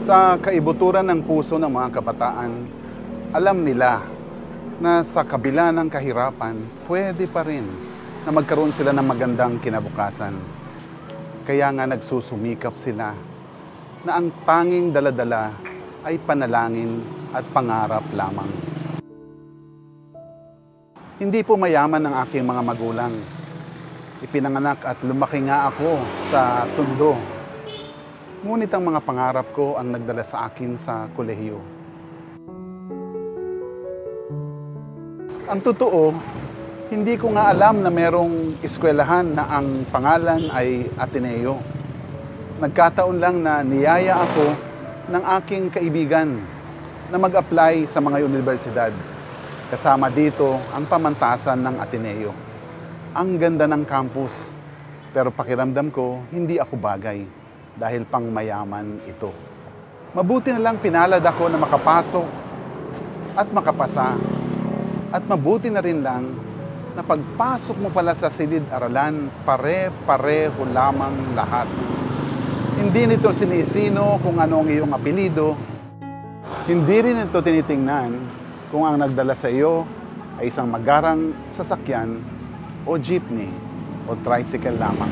Sa kaibuturan ng puso ng mga kabataan, alam nila na sa kabila ng kahirapan, pwede pa rin na magkaroon sila ng magandang kinabukasan. Kaya nga nagsusumikap sila na ang tanging daladala ay panalangin at pangarap lamang. Hindi po mayaman ang aking mga magulang. Ipinanganak at lumaki nga ako sa Tondo. Ngunit ang mga pangarap ko ang nagdala sa akin sa kolehiyo. Ang totoo, hindi ko nga alam na merong eskwelahan na ang pangalan ay Ateneo. Nagkataon lang na niyaya ako ng aking kaibigan na mag-apply sa mga universidad. Kasama dito ang pamantasan ng Ateneo. Ang ganda ng campus, pero pakiramdam ko hindi ako bagay dahil pang mayaman ito. Mabuti na lang pinalad ako na makapasok at makapasa. At mabuti na rin lang na pagpasok mo pala sa silid-aralan, pare-pareho lamang lahat. Hindi nito sinisino kung ano ang iyong apelido. Hindi rin ito tinitingnan kung ang nagdala sa iyo ay isang magarang sasakyan o jeepney o tricycle lamang.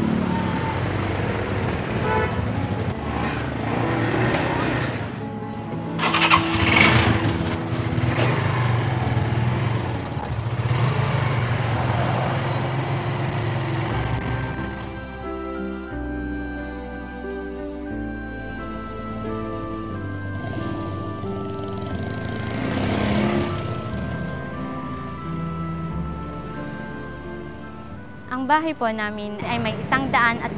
Ang bahay po namin ay may 120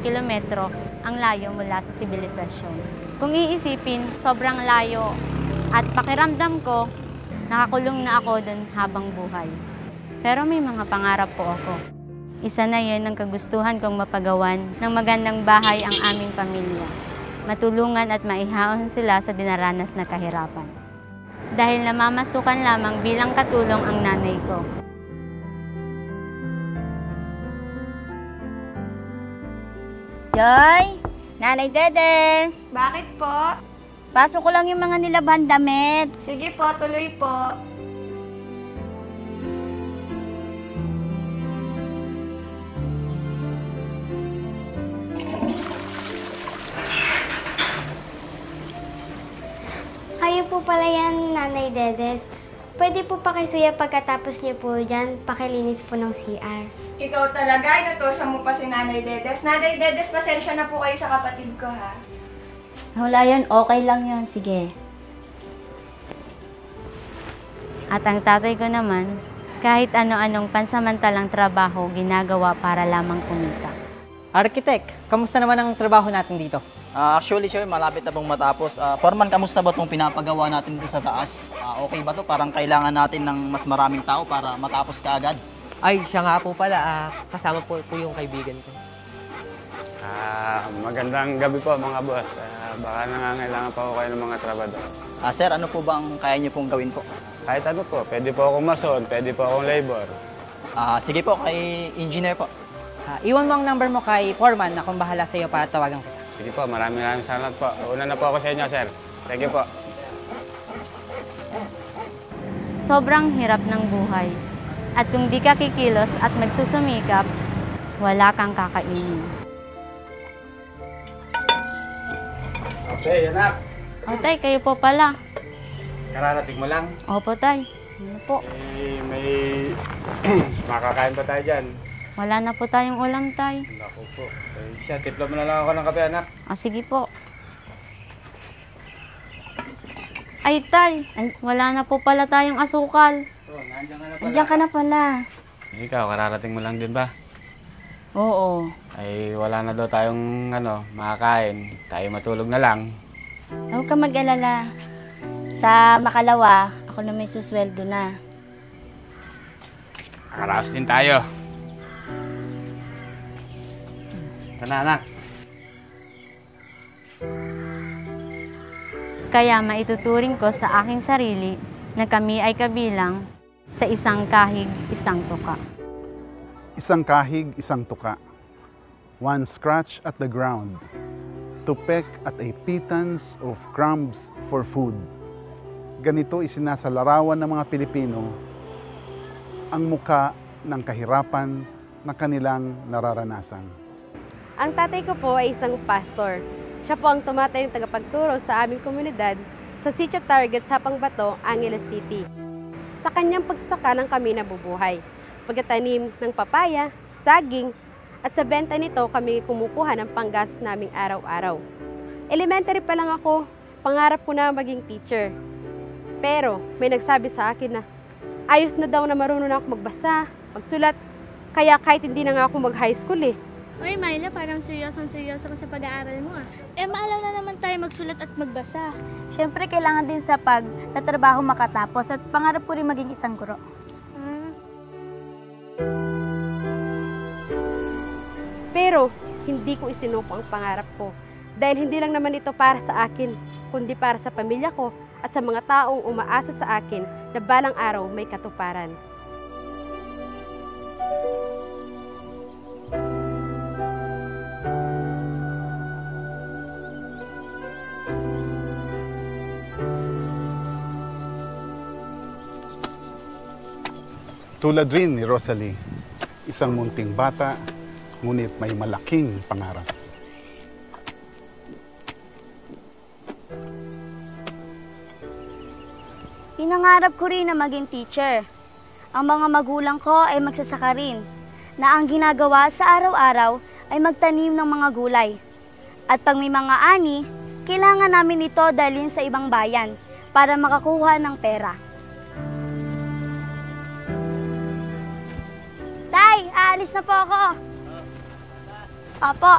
kilometro ang layo mula sa sibilisasyon. Kung iisipin, sobrang layo at pakiramdam ko, nakakulong na ako doon habang buhay. Pero may mga pangarap po ako. Isa na yun ang kagustuhan kong mapagawan ng magandang bahay ang aming pamilya. Matulungan at maihaon sila sa dinaranas na kahirapan. Dahil namamasukan lamang bilang katulong ang nanay ko. Joy! Nanay Dede! Bakit po? Pasok ko lang yung mga nilabhan damit. Sige po, tuloy po. Kayo po pala yan, Nanay Dedes. Pwede po pakisuya pagkatapos niyo po dyan, pakilinis po ng CR. Ikaw talaga, inutusan mo pa si Nanay Dedes. Nanay Dedes, pasensya na po kayo sa kapatid ko, ha? Wala yun, okay lang yun. Sige. At ang tatay ko naman, kahit ano-anong pansamantalang trabaho ginagawa para lamang kumita. Architect, kamusta naman ang trabaho natin dito? Actually, sir, malapit na pong matapos. Foreman, kamusta ba itong pinapagawa natin dito sa taas? Okay ba to? Parang kailangan natin ng mas maraming tao para matapos ka agad. Ay, siya nga po pala. Kasama po yung kaibigan ko. Magandang gabi po mga boss. Baka nangangailangan pa ako kayo ng mga trabador. Sir, ano po ba ang kaya niyo pong gawin po? Kahit ano po, pwede po akong mason, pwede po akong labor. Sige po, kay engineer po. Iwan mo ang number mo kay Foreman na kung bahala sa iyo para tawagan kita. Sige po, maraming salamat po. Una na po ako sa inyo, sir. Thank you po. Sobrang hirap ng buhay. At kung di ka kikilos at magsusumikap, wala kang kakainin. Okay, anak. O tay, kayo po pala. Kararating mo lang. Opo tay. Ano po? May makakain pa tayo dyan. Wala na po tayong ulam tay. Naku po. Siya, tipla mo na lang ako ng kape, anak. Sige po. Ay tay, wala na po pala tayong asukal. Nandiyan ka na pala. Ikaw, kararating mo lang din ba? Oo. Ay, wala na daw tayong makakain. Tayo matulog na lang. Huwag ka mag-alala. Sa Makalawa, ako na may susweldo na. Nakaraos din tayo. Ito na, anak. Kaya maituturing ko sa aking sarili na kami ay kabilang sa isang kahig, isang tuka. Isang kahig, isang tuka. One scratch at the ground. to peck at a pittance of crumbs for food. Ganito isinasalarawan ng mga Pilipino ang muka ng kahirapan na kanilang nararanasan. Ang tatay ko po ay isang pastor. Siya po ang tumatayong tagapagturo sa aming komunidad sa Sitio Target sa Pangbato, Angeles City. Sa kanyang pagsasaka ng kami nabubuhay. Pagkatanim ng papaya, saging, at sa benta nito kami kumukuha ng panggastos naming araw-araw. Elementary pa lang ako, pangarap ko na maging teacher. Pero may nagsabi sa akin na ayos na daw na marunong na ako magbasa, magsulat, kaya kahit hindi na nga ako mag-high school eh. Uy, Myla, parang seryoso ka sa pag-aaral mo ah. Maalam na naman tayo magsulat at magbasa. Siyempre, kailangan din sa pagtatrabaho makatapos at pangarap ko rin maging isang guro. Pero hindi ko isinuko ang pangarap ko dahil hindi lang naman ito para sa akin, kundi para sa pamilya ko at sa mga taong umaasa sa akin na balang araw may katuparan. Tulad rin ni Rosalie, isang munting bata, ngunit may malaking pangarap. Pinangarap ko rin na maging teacher. Ang mga magulang ko ay magsasaka rin, na ang ginagawa sa araw-araw ay magtanim ng mga gulay. At pag may mga ani, kailangan namin ito dalhin sa ibang bayan para makakuha ng pera. Tay, aalis na po ako. Opo.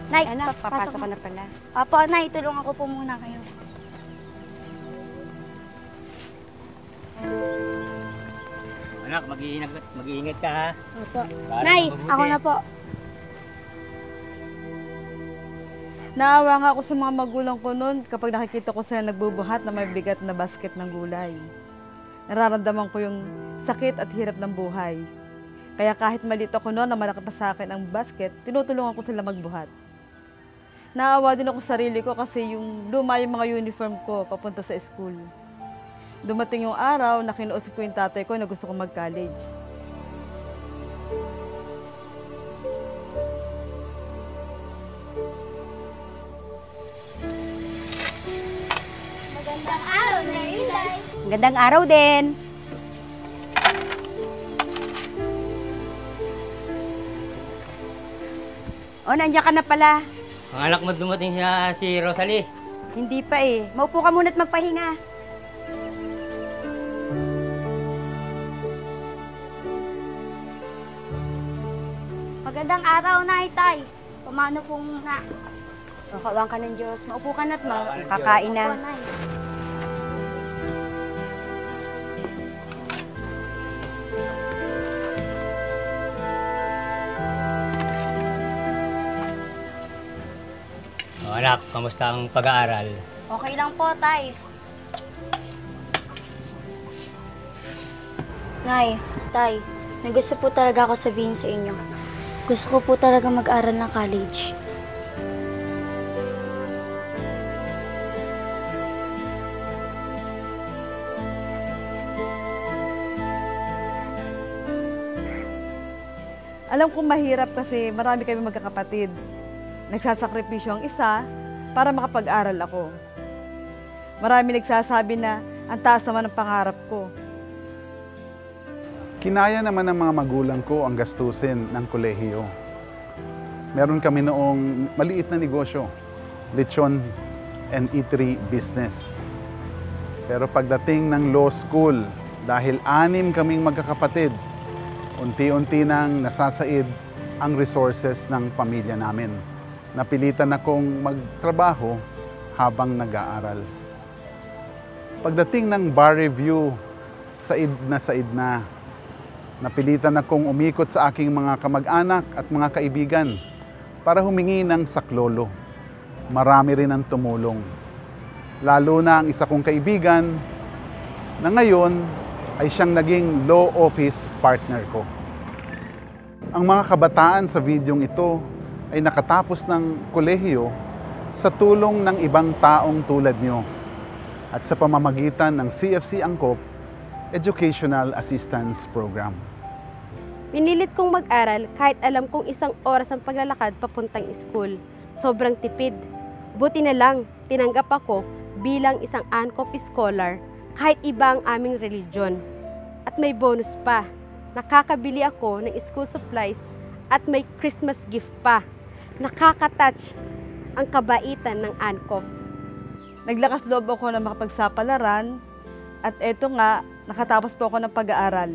Nay, Anak, papasok ka na pala. Opo, Nay, tulungan ko po muna kayo. Anak, mag-iingat ka ha. Opo. Nay, ako na po. Naawa nga ako sa mga magulang ko noon kapag nakikita ko sila nagbubuhat na may bigat na basket ng gulay. Nararamdaman ko yung sakit at hirap ng buhay. Kaya kahit maliit ako noon na malaki pa sa akin ang basket, tinutulungan ko sila magbuhat. Naawa din ako sa sarili ko kasi yung luma yung mga uniform ko papunta sa school. Dumating yung araw na kinuusap ko yung tatay ko na gusto ko mag-college. Magandang araw na Inday. Magandang araw din. O, nandiyan ka na pala. Ang anak mo dumating si Rosalie. Hindi pa eh. Maupo ka muna at magpahinga. Magandang araw, Nay, Tay. Pumano pong na. Kawang ka ng Diyos. Maupo ka na at makakain na. Opo, Nay. O anak, kamusta ang pag-aaral? Okay lang po, Tay. Nay, Tay, may gusto po talaga ako sabihin sa inyo. Gusto ko po talaga mag-aral ng college. Alam kong mahirap kasi marami kami magkakapatid. Nagsasakripisyo ang isa para makapag-aral ako. Marami nagsasabi na ang taas naman ng pangarap ko. Kinaya naman ng mga magulang ko ang gastusin ng kolehiyo. Meron kami noong maliit na negosyo, lechon and eatery business. Pero pagdating ng law school, dahil 6 kaming magkakapatid, unti-unti nang nasasaid ang resources ng pamilya namin. Napilitan akong magtrabaho habang nag-aaral. Pagdating ng bar review, said na, napilitan akong umikot sa aking mga kamag-anak at mga kaibigan para humingi ng saklolo. Marami rin ang tumulong. Lalo na ang isa kong kaibigan na ngayon ay siyang naging law office partner ko. Ang mga kabataan sa videong ito ay nakatapos ng kolehiyo sa tulong ng ibang taong tulad nyo at sa pamamagitan ng CFC Angkop Educational Assistance Program. Pinilit kong mag-aral kahit alam kong 1 oras ang paglalakad papuntang school. Sobrang tipid. Buti na lang, tinanggap ako bilang isang Angkop scholar kahit iba ang aming religion. At may bonus pa, nakakabili ako ng school supplies at may Christmas gift pa. Nakaka-touch ang kabaitan ng Angkop. Naglakas loob ako na makapagsapalaran at eto nga, nakatapos po ako ng pag-aaral.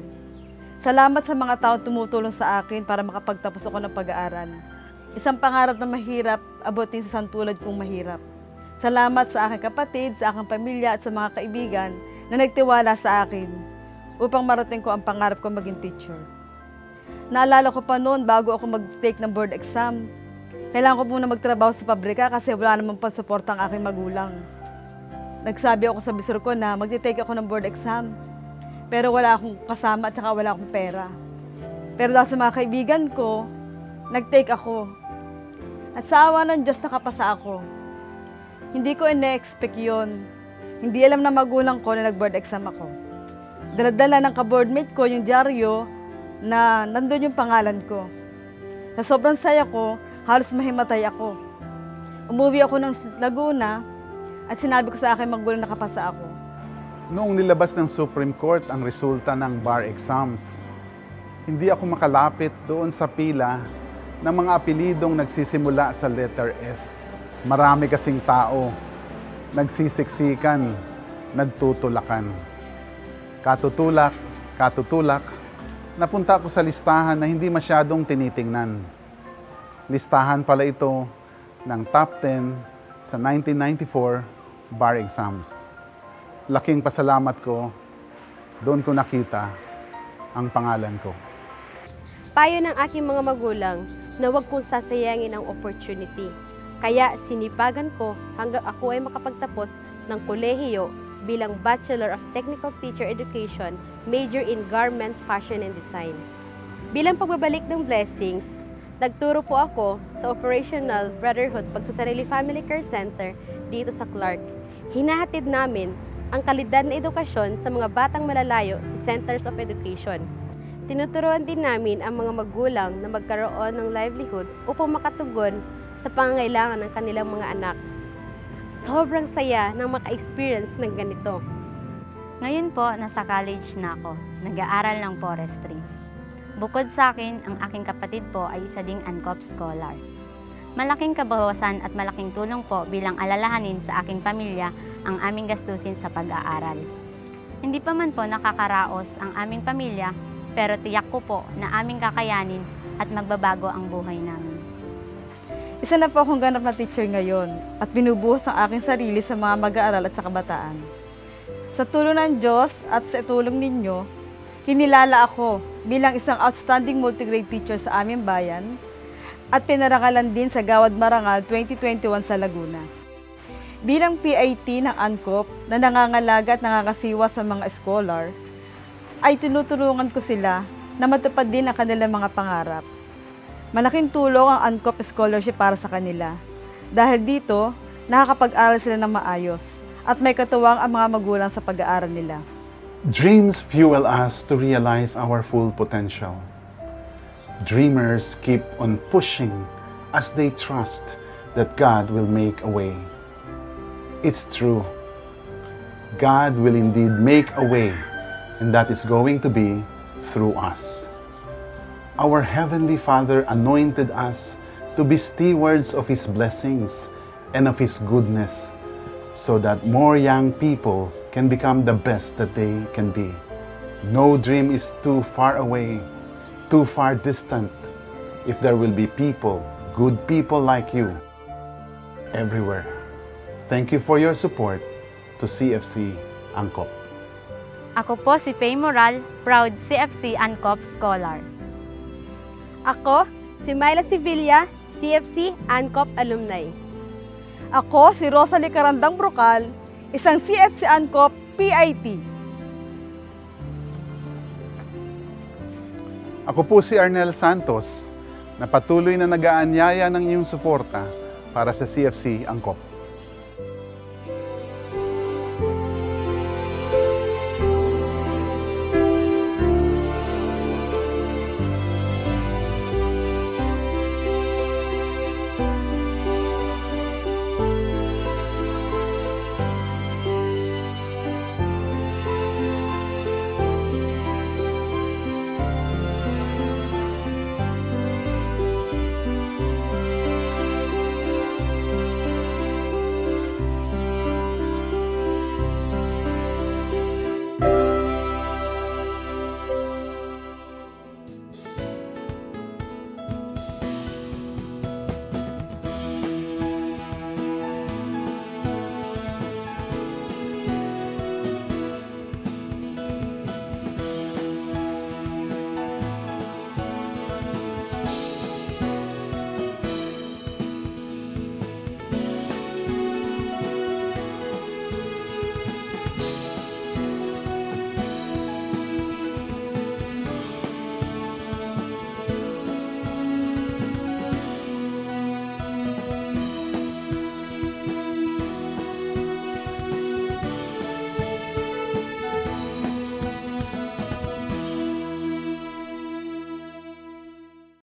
Salamat sa mga taong tumutulong sa akin para makapagtapos ako ng pag-aaral. Isang pangarap na mahirap, abutin sa santulad kong mahirap. Salamat sa aking kapatid, sa aking pamilya at sa mga kaibigan na nagtiwala sa akin upang marating ko ang pangarap ko maging teacher. Naalala ko pa noon bago ako mag-take ng board exam. Kailangan ko muna magtrabaho sa pabrika kasi wala namang pasuporta ang aking magulang. Nagsabi ako sa bisor ko na mag-take ako ng board exam. Pero wala akong kasama at saka wala akong pera. Pero dahil sa mga kaibigan ko, nag-take ako. At sa awa ng Diyos nakapasa ako. Hindi ko ine-expect yun. Hindi alam na magulang ko na nag-board exam ako. Dala-dala ng ka-boardmate ko yung dyaryo na nandun yung pangalan ko. Sa sobrang saya ko, halos mahimatay ako. Umuwi ako ng Laguna at sinabi ko sa akin magulang nakapasa ako. Noong nilabas ng Supreme Court ang resulta ng bar exams, hindi ako makalapit doon sa pila ng mga apelidong nagsisimula sa letter S. Marami kasing tao, nagsisiksikan, nagtutulakan. Katutulak, napunta ako sa listahan na hindi masyadong tinitingnan. Listahan pala ito ng top 10 sa 1994 bar exams. Laking pasalamat ko, doon ko nakita ang pangalan ko. Payo ng aking mga magulang na huwag kong sasayangin ang opportunity. Kaya sinipagan ko hanggang ako ay makapagtapos ng kolehiyo bilang Bachelor of Technical Teacher Education, major in Garments, Fashion and Design. Bilang pagbabalik ng blessings, nagturo po ako sa Operational Brotherhood Pagsasarili Family Care Center dito sa Clark. Hinahatid namin ang kalidad na edukasyon sa mga batang malalayo sa Centers of Education. Tinuturuan din namin ang mga magulang na magkaroon ng livelihood upang makatugon sa pangangailangan ng kanilang mga anak. Sobrang saya nang maka-experience ng ganito. Ngayon po, nasa college na ako. Nag-aaral ng forestry. Bukod sa akin, ang aking kapatid po ay isa ding Angkop scholar. Malaking kabawasan at malaking tulong po bilang alalahanin sa aking pamilya ang aming gastusin sa pag-aaral. Hindi pa man po nakakaraos ang aming pamilya, pero tiyak ko po na aming kakayanin at magbabago ang buhay namin. Isa na po akong ganap na teacher ngayon at binubuhos ang aking sarili sa mga mag-aaral at sa kabataan. Sa tulong ng Diyos at sa tulong ninyo, kinilala ako bilang isang outstanding multigrade teacher sa aming bayan at pinarangalan din sa Gawad Marangal 2021 sa Laguna. Bilang PIT ng Angkop na nangangalaga at nangangasiwa sa mga scholar, ay tinutulungan ko sila na matupad din ang kanilang mga pangarap. Malaking tulong ang Angkop Scholarship para sa kanila. Dahil dito, nakakapag-aral sila ng maayos at may katuwang ang mga magulang sa pag-aaral nila. Dreams fuel us to realize our full potential. Dreamers keep on pushing as they trust that God will make a way. It's true. God will indeed make a way, and that is going to be through us. Our Heavenly Father anointed us to be stewards of His blessings and of His goodness, so that more young people can become the best that they can be. No dream is too far away, too far distant, if there will be people, good people like you, everywhere. Thank you for your support to CFC Angkop. Ako po si Faye Moral, proud CFC Angkop Scholar. Ako, si Myla Sevilla, CFC Angkop Alumni. Ako, si Rosalie Carandang Brocal, isang CFC Angkop PIT. Ako po si Arnel Santos, na patuloy na nag-aanyaya ng iyong suporta para sa CFC Angkop.